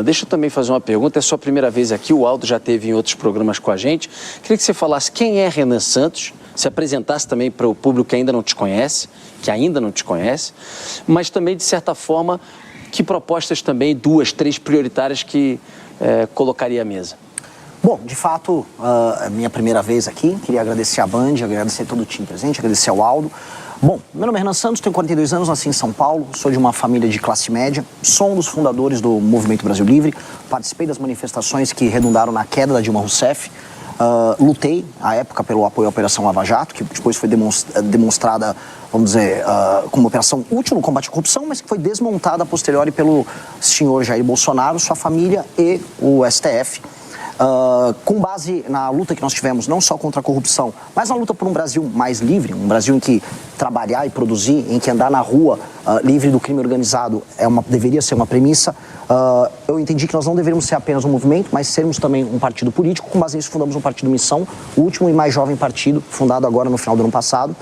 Deixa eu também fazer uma pergunta, é a sua primeira vez aqui, o Aldo já esteve em outros programas com a gente. Queria que você falasse quem é Renan Santos, se apresentasse também para o público que ainda não te conhece, mas também, de certa forma, que propostas também, 2, 3 prioritárias que colocaria à mesa. Bom, de fato, é minha primeira vez aqui, queria agradecer a Band, agradecer todo o time presente, agradecer ao Aldo. Bom, meu nome é Renan Santos, tenho 42 anos, nasci em São Paulo, sou de uma família de classe média, sou um dos fundadores do Movimento Brasil Livre, participei das manifestações que redundaram na queda da Dilma Rousseff, lutei, à época, pelo apoio à Operação Lava Jato, que depois foi demonstrada, vamos dizer, como uma operação útil no combate à corrupção, mas que foi desmontada a posteriori pelo senhor Jair Bolsonaro, sua família e o STF. Com base na luta que nós tivemos, não só contra a corrupção, mas na luta por um Brasil mais livre, um Brasil em que trabalhar e produzir, em que andar na rua livre do crime organizado deveria ser uma premissa, eu entendi que nós não deveríamos ser apenas um movimento, mas sermos também um partido político. Com base nisso, fundamos um partido Missão, o último e mais jovem partido, fundado agora no final do ano passado.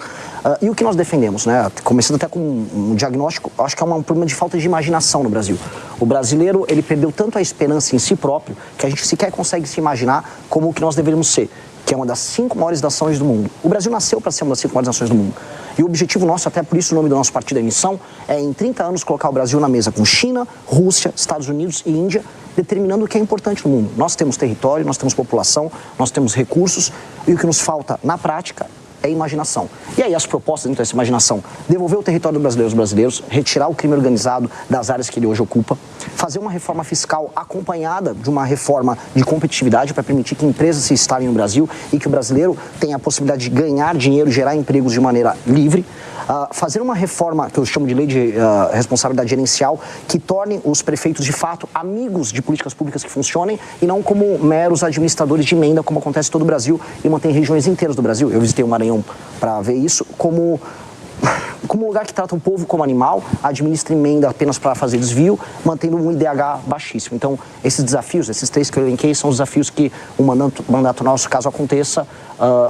E o que nós defendemos, né? Começando até com um diagnóstico, acho que é um problema de falta de imaginação no Brasil. O brasileiro, ele perdeu tanto a esperança em si próprio, que a gente sequer consegue se imaginar como o que nós deveríamos ser, que é uma das 5 maiores nações do mundo. O Brasil nasceu para ser uma das 5 maiores nações do mundo. E o objetivo nosso, até por isso o nome do nosso partido é Missão, é em 30 anos colocar o Brasil na mesa com China, Rússia, Estados Unidos e Índia, determinando o que é importante no mundo. Nós temos território, nós temos população, nós temos recursos, e o que nos falta na prática é imaginação. E aí as propostas dentro dessa imaginação: devolver o território aos brasileiros, retirar o crime organizado das áreas que ele hoje ocupa, fazer uma reforma fiscal acompanhada de uma reforma de competitividade para permitir que empresas se instalem no Brasil e que o brasileiro tenha a possibilidade de ganhar dinheiro, gerar empregos de maneira livre, fazer uma reforma que eu chamo de lei de responsabilidade gerencial, que torne os prefeitos de fato amigos de políticas públicas que funcionem e não como meros administradores de emenda, como acontece em todo o Brasil e mantém regiões inteiras do Brasil. Eu visitei o Maranhão para ver isso, como um lugar que trata o povo como animal, administra emenda apenas para fazer desvio, mantendo um IDH baixíssimo. Então, esses desafios, esses 3 que eu elenquei, são os desafios que o mandato nosso, caso aconteça,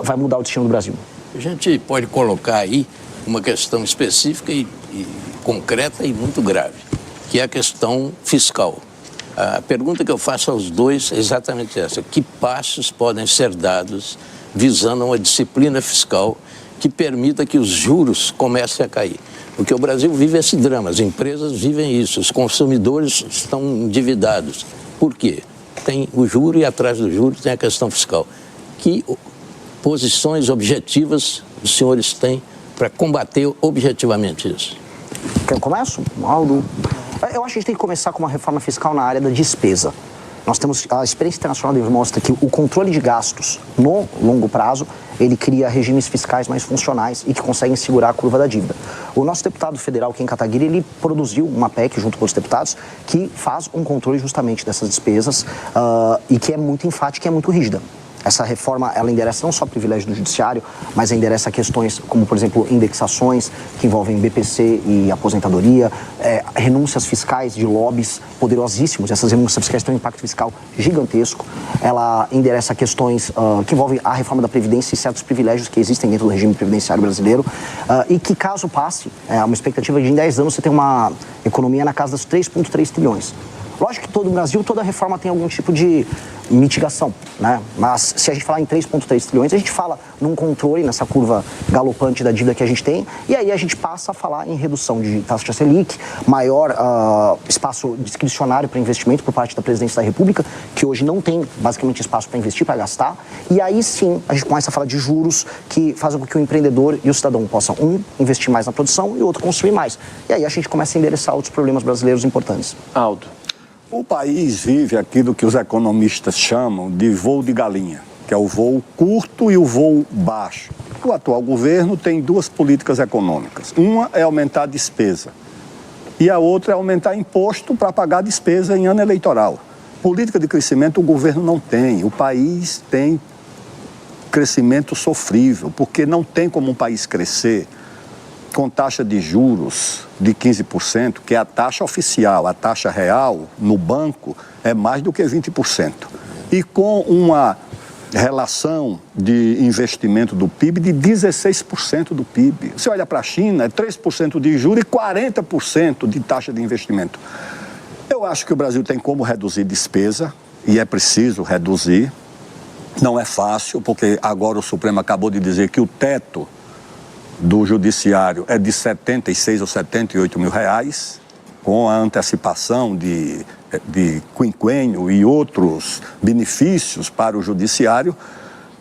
vai mudar o destino do Brasil. A gente pode colocar aí uma questão específica e concreta e muito grave, que é a questão fiscal. A pergunta que eu faço aos dois é exatamente essa: que passos podem ser dados visando uma disciplina fiscal que permita que os juros comecem a cair? Porque o Brasil vive esse drama, as empresas vivem isso, os consumidores estão endividados. Por quê? Tem o juro e atrás do juro tem a questão fiscal. Que posições objetivas os senhores têm para combater objetivamente isso? Quer que eu começo, Aldo? Eu acho que a gente tem que começar com uma reforma fiscal na área da despesa. Nós temos, a experiência internacional mostra que o controle de gastos no longo prazo, ele cria regimes fiscais mais funcionais e que conseguem segurar a curva da dívida. O nosso deputado federal, Kim Kataguiri, ele produziu uma PEC junto com os deputados que faz um controle justamente dessas despesas e que é muito enfática e é muito rígida. Essa reforma, ela endereça não só privilégio do judiciário, mas endereça questões como, por exemplo, indexações que envolvem BPC e aposentadoria, renúncias fiscais de lobbies poderosíssimos. Essas renúncias fiscais têm um impacto fiscal gigantesco. Ela endereça questões que envolvem a reforma da Previdência e certos privilégios que existem dentro do regime previdenciário brasileiro e que, caso passe, uma expectativa de em 10 anos você tem uma economia na casa dos 3,3 trilhões. Lógico que todo o Brasil, toda reforma tem algum tipo de mitigação, né? Mas se a gente falar em 3,3 trilhões, a gente fala num controle nessa curva galopante da dívida que a gente tem, e aí a gente passa a falar em redução de taxa Selic, maior espaço discricionário para investimento por parte da Presidência da República, que hoje não tem basicamente espaço para investir, para gastar, e aí sim a gente começa a falar de juros que fazem com que o empreendedor e o cidadão possam, investir mais na produção e o outro construir mais. E aí a gente começa a endereçar outros problemas brasileiros importantes. Aldo. O país vive aquilo que os economistas chamam de voo de galinha, que é o voo curto e o voo baixo. O atual governo tem 2 políticas econômicas. Uma é aumentar a despesa e a outra é aumentar imposto para pagar despesa em ano eleitoral. Política de crescimento o governo não tem. O país tem crescimento sofrível, porque não tem como um país crescer com taxa de juros de 15%, que é a taxa oficial. A taxa real no banco é mais do que 20%. E com uma relação de investimento do PIB de 16% do PIB. Você olha para a China, é 3% de juros e 40% de taxa de investimento. Eu acho que o Brasil tem como reduzir despesa, e é preciso reduzir. Não é fácil, porque agora o Supremo acabou de dizer que o teto do judiciário é de 76 ou 78 mil reais, com a antecipação de quinquênio e outros benefícios para o judiciário.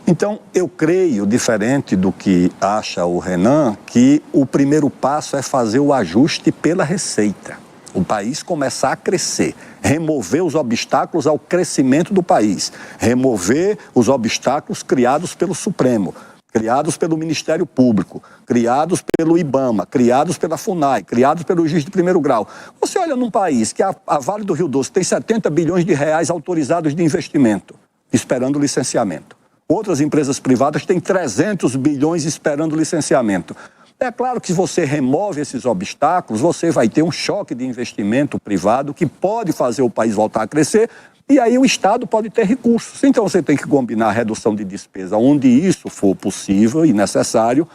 Então, eu creio, diferente do que acha o Renan, que o primeiro passo é fazer o ajuste pela receita. O país começar a crescer, remover os obstáculos ao crescimento do país, remover os obstáculos criados pelo Supremo, criados pelo Ministério Público, criados pelo IBAMA, criados pela FUNAI, criados pelo juiz de primeiro grau. Você olha num país que a Vale do Rio Doce tem 70 bilhões de reais autorizados de investimento, esperando licenciamento. Outras empresas privadas têm 300 bilhões esperando licenciamento. É claro que se você remove esses obstáculos, você vai ter um choque de investimento privado que pode fazer o país voltar a crescer e aí o Estado pode ter recursos. Então você tem que combinar a redução de despesa onde isso for possível e necessário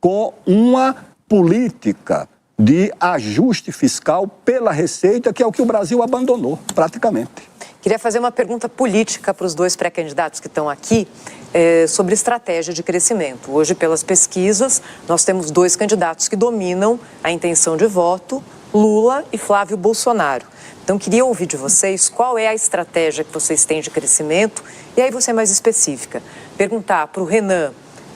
com uma política de ajuste fiscal pela receita, que é o que o Brasil abandonou praticamente. Queria fazer uma pergunta política para os dois pré-candidatos que estão aqui sobre estratégia de crescimento. Hoje, pelas pesquisas, nós temos dois candidatos que dominam a intenção de voto, Lula e Flávio Bolsonaro. Então, queria ouvir de vocês qual é a estratégia que vocês têm de crescimento e aí você mais específica. Perguntar para o Renan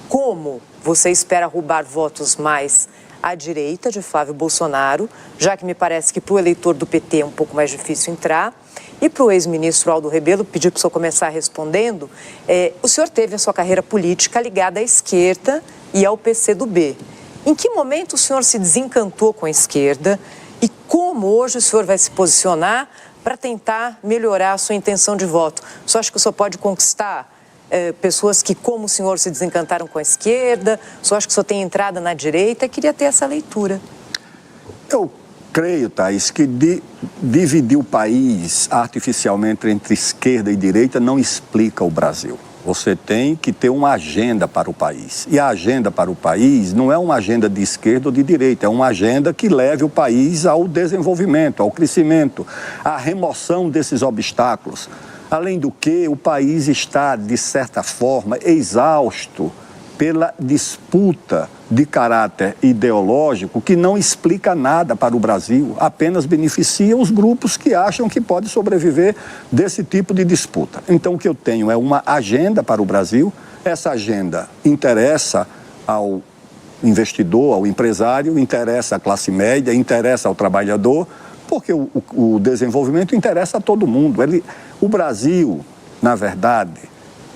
como você espera roubar votos mais à direita de Flávio Bolsonaro, já que me parece que para o eleitor do PT é um pouco mais difícil entrar. E para o ex-ministro Aldo Rebelo, pedir para o senhor começar respondendo, o senhor teve a sua carreira política ligada à esquerda e ao PCdoB. Em que momento o senhor se desencantou com a esquerda e como hoje o senhor vai se posicionar para tentar melhorar a sua intenção de voto? O senhor acha que o senhor pode conquistar pessoas que, como o senhor, se desencantaram com a esquerda? O senhor acha que o senhor tem entrada na direita? Eu queria ter essa leitura. Eu creio, Thaís, que dividir o país artificialmente entre esquerda e direita não explica o Brasil. Você tem que ter uma agenda para o país. E a agenda para o país não é uma agenda de esquerda ou de direita, é uma agenda que leve o país ao desenvolvimento, ao crescimento, à remoção desses obstáculos. Além do que, o país está, de certa forma, exausto pela disputa de caráter ideológico que não explica nada para o Brasil, apenas beneficia os grupos que acham que pode sobreviver desse tipo de disputa. Então, o que eu tenho é uma agenda para o Brasil. Essa agenda interessa ao investidor, ao empresário, interessa à classe média, interessa ao trabalhador, porque o desenvolvimento interessa a todo mundo. O Brasil, na verdade,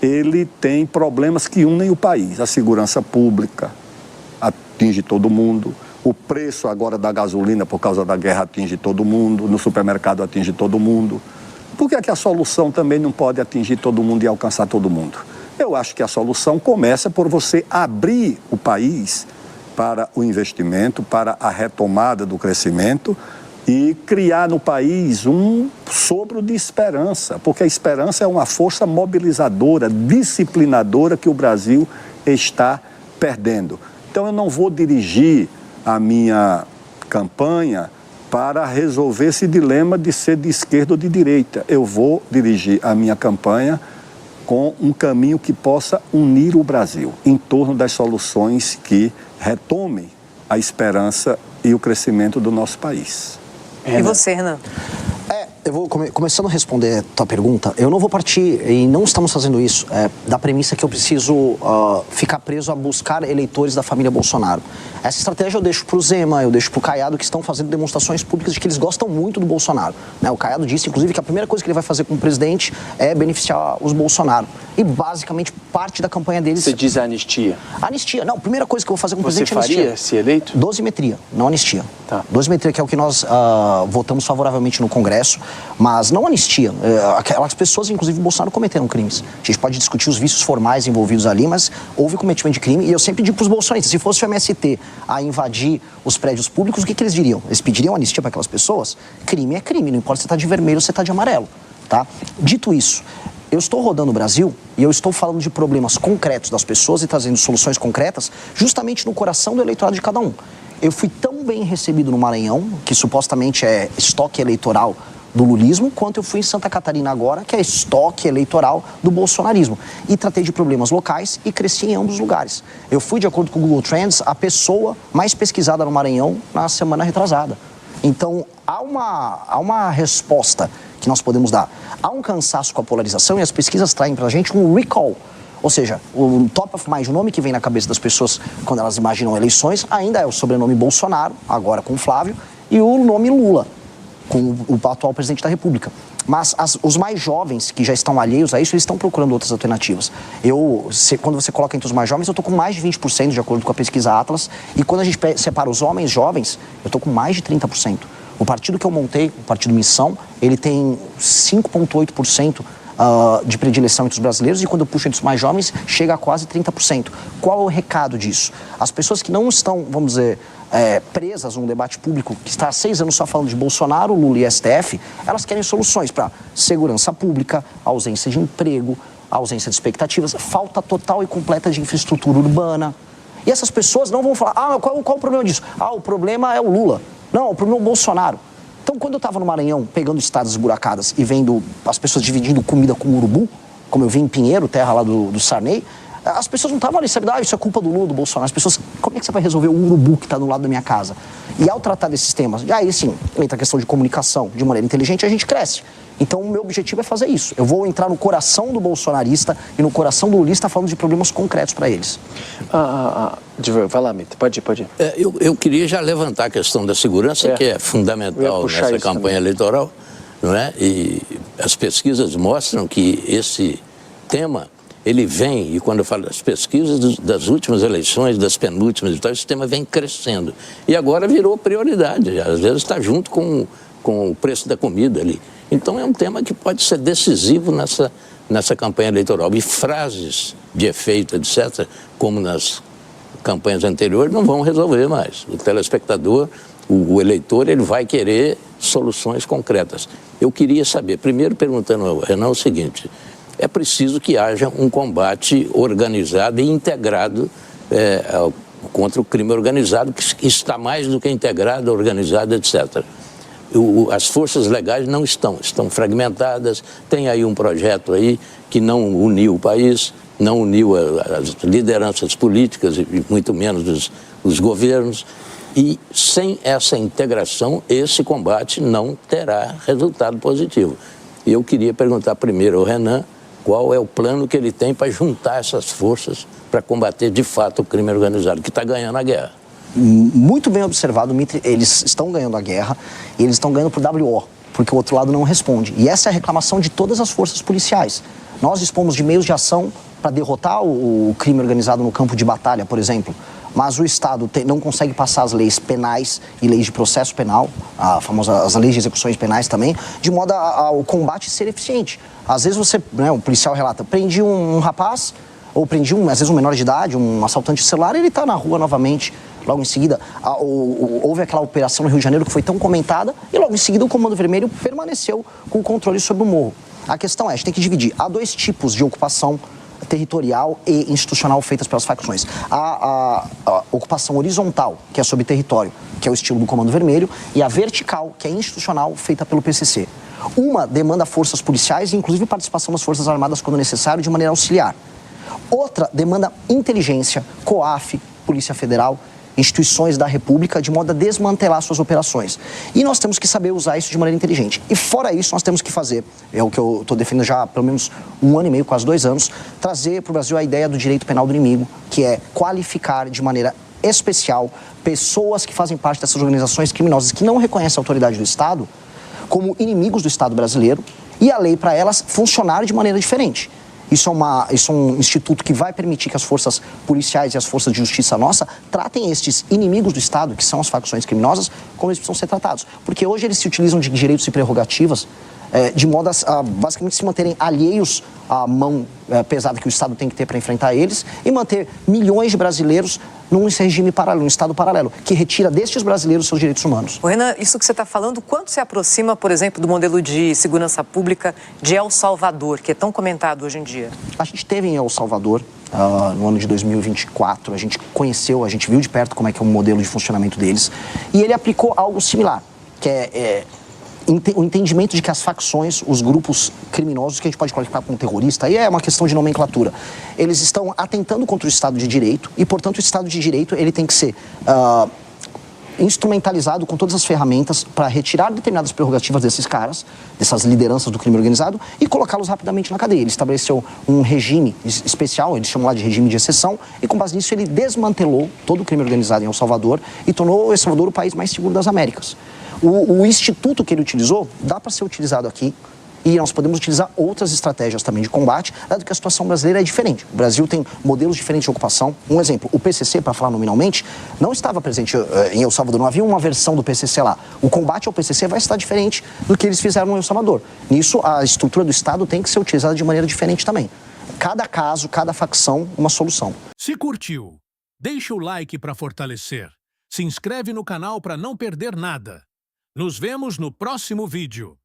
ele tem problemas que unem o país. A segurança pública atinge todo mundo. O preço agora da gasolina, por causa da guerra, atinge todo mundo. No supermercado atinge todo mundo. Por que é que a solução também não pode atingir todo mundo e alcançar todo mundo? Eu acho que a solução começa por você abrir o país para o investimento, para a retomada do crescimento e criar no país um sopro de esperança, porque a esperança é uma força mobilizadora, disciplinadora que o Brasil está perdendo. Então eu não vou dirigir a minha campanha para resolver esse dilema de ser de esquerda ou de direita. Eu vou dirigir a minha campanha com um caminho que possa unir o Brasil em torno das soluções que retomem a esperança e o crescimento do nosso país. E você, Renan? Eu vou começando a responder a tua pergunta. Eu não vou partir, e não estamos fazendo isso, da premissa que eu preciso ficar preso a buscar eleitores da família Bolsonaro. Essa estratégia eu deixo para o Zema, eu deixo para o Caiado, que estão fazendo demonstrações públicas de que eles gostam muito do Bolsonaro. Né? O Caiado disse, inclusive, que a primeira coisa que ele vai fazer como presidente é beneficiar os Bolsonaro. E, basicamente, parte da campanha deles... Você diz a anistia? Anistia. Não, a primeira coisa que eu vou fazer como presidente é anistia. Você faria, se eleito? Dosimetria, não anistia. Tá. Dosimetria, que é o que nós votamos favoravelmente no Congresso, mas não anistia. Aquelas pessoas, inclusive, o Bolsonaro cometeram crimes. A gente pode discutir os vícios formais envolvidos ali, mas houve cometimento de crime. E eu sempre digo para os bolsonaristas, se fosse o MST a invadir os prédios públicos, o que eles diriam? Eles pediriam anistia para aquelas pessoas? Crime é crime, não importa se você está de vermelho ou se você está de amarelo. Tá? Dito isso, eu estou rodando o Brasil e eu estou falando de problemas concretos das pessoas e trazendo soluções concretas justamente no coração do eleitorado de cada um. Eu fui tão bem recebido no Maranhão, que supostamente é estoque eleitoral do lulismo, quanto eu fui em Santa Catarina agora, que é estoque eleitoral do bolsonarismo. E tratei de problemas locais e cresci em ambos os lugares. Eu fui, de acordo com o Google Trends, a pessoa mais pesquisada no Maranhão na semana retrasada. Então, há uma resposta que nós podemos dar. Há um cansaço com a polarização e as pesquisas traem pra gente um recall. Ou seja, o top of mind, o nome que vem na cabeça das pessoas quando elas imaginam eleições, ainda é o sobrenome Bolsonaro, agora com Flávio, e o nome Lula, com o atual presidente da República. Mas os mais jovens, que já estão alheios a isso, eles estão procurando outras alternativas. Quando você coloca entre os mais jovens, eu estou com mais de 20%, de acordo com a pesquisa Atlas, e quando a gente separa os homens jovens, eu estou com mais de 30%. O partido que eu montei, o Partido Missão, ele tem 5,8% de predileção entre os brasileiros, e quando eu puxo entre os mais jovens, chega a quase 30%. Qual é o recado disso? As pessoas que não estão, vamos dizer, presas num debate público que está há 6 anos só falando de Bolsonaro, Lula e STF, elas querem soluções para segurança pública, ausência de emprego, ausência de expectativas, falta total e completa de infraestrutura urbana. E essas pessoas não vão falar, qual o problema disso? O problema é o Lula. Não, o problema é o Bolsonaro. Então, quando eu estava no Maranhão, pegando estradas esburacadas e vendo as pessoas dividindo comida com urubu, como eu vi em Pinheiro, terra lá do Sarney, as pessoas não estavam ali, sabe, isso é culpa do Lula, do Bolsonaro. As pessoas, como é que você vai resolver o urubu que está do lado da minha casa? E ao tratar desses temas, aí sim, entra a questão de comunicação, de maneira inteligente, a gente cresce. Então, o meu objetivo é fazer isso. Eu vou entrar no coração do bolsonarista e no coração do lulista falando de problemas concretos para eles. Vai lá, Mita, pode ir. Eu queria já levantar a questão da segurança, que é fundamental nessa campanha eleitoral, não é? E as pesquisas mostram que esse tema, ele vem, e quando eu falo das pesquisas das últimas eleições, das penúltimas e tal, esse tema vem crescendo. E agora virou prioridade, às vezes está junto com o preço da comida ali. Então é um tema que pode ser decisivo nessa campanha eleitoral. E frases de efeito, etc., como nas campanhas anteriores, não vão resolver mais. O telespectador, o eleitor, ele vai querer soluções concretas. Eu queria saber, primeiro perguntando ao Renan o seguinte: é preciso que haja um combate organizado e integrado contra o crime organizado, que está mais do que integrado, organizado, etc. As forças legais não estão fragmentadas. Tem aí um projeto aí que não uniu o país, não uniu as lideranças políticas e muito menos os governos. E sem essa integração, esse combate não terá resultado positivo. E eu queria perguntar primeiro ao Renan qual é o plano que ele tem para juntar essas forças para combater de fato o crime organizado, que está ganhando a guerra. Muito bem observado, Mitri, eles estão ganhando a guerra e eles estão ganhando por WO, porque o outro lado não responde. E essa é a reclamação de todas as forças policiais. Nós dispomos de meios de ação para derrotar o crime organizado no campo de batalha, por exemplo, mas o Estado não consegue passar as leis penais e leis de processo penal, as leis de execuções penais também, de modo ao combate ser eficiente. Às vezes o policial relata, prendi um rapaz, ou prendi às vezes um menor de idade, um assaltante de celular, e ele está na rua novamente. Logo em seguida, houve aquela operação no Rio de Janeiro que foi tão comentada, e logo em seguida o Comando Vermelho permaneceu com o controle sobre o morro. A questão é, a gente tem que dividir. Há 2 tipos de ocupação territorial e institucional feitas pelas facções. A ocupação horizontal, que é sobre território, que é o estilo do Comando Vermelho, e a vertical, que é institucional, feita pelo PCC. Uma demanda forças policiais, inclusive participação das Forças Armadas quando necessário, de maneira auxiliar. Outra demanda inteligência, COAF, Polícia Federal, instituições da República, de modo a desmantelar suas operações. E nós temos que saber usar isso de maneira inteligente. E fora isso, nós temos que fazer, é o que eu estou defendendo já há pelo menos 1 ano e meio, quase 2 anos, trazer para o Brasil a ideia do direito penal do inimigo, que é qualificar de maneira especial pessoas que fazem parte dessas organizações criminosas que não reconhecem a autoridade do Estado como inimigos do Estado brasileiro, e a lei para elas funcionar de maneira diferente. Isso é um instituto que vai permitir que as forças policiais e as forças de justiça nossa tratem estes inimigos do Estado, que são as facções criminosas, como eles precisam ser tratados. Porque hoje eles se utilizam de direitos e prerrogativas de modo a basicamente se manterem alheios à mão pesada que o Estado tem que ter para enfrentar eles e manter milhões de brasileiros num regime paralelo, num Estado paralelo, que retira destes brasileiros seus direitos humanos. Renan, isso que você está falando, quanto se aproxima, por exemplo, do modelo de segurança pública de El Salvador, que é tão comentado hoje em dia? A gente teve em El Salvador, no ano de 2024, a gente conheceu, a gente viu de perto como é que é o modelo de funcionamento deles, e ele aplicou algo similar, que o entendimento de que as facções, os grupos criminosos, que a gente pode qualificar como terrorista, aí é uma questão de nomenclatura, eles estão atentando contra o Estado de Direito e, portanto, o Estado de Direito ele tem que ser instrumentalizado com todas as ferramentas para retirar determinadas prerrogativas desses caras, dessas lideranças do crime organizado e colocá-los rapidamente na cadeia. Ele estabeleceu um regime especial, eles chamam lá de regime de exceção, e com base nisso ele desmantelou todo o crime organizado em El Salvador e tornou El Salvador o país mais seguro das Américas. O instituto que ele utilizou dá para ser utilizado aqui e nós podemos utilizar outras estratégias também de combate, dado que a situação brasileira é diferente. O Brasil tem modelos diferentes de ocupação. Um exemplo, o PCC, para falar nominalmente, não estava presente em El Salvador, não havia uma versão do PCC lá. O combate ao PCC vai estar diferente do que eles fizeram em El Salvador. Nisso, a estrutura do Estado tem que ser utilizada de maneira diferente também. Cada caso, cada facção, uma solução. Se curtiu, deixa o like para fortalecer. Se inscreve no canal para não perder nada. Nos vemos no próximo vídeo.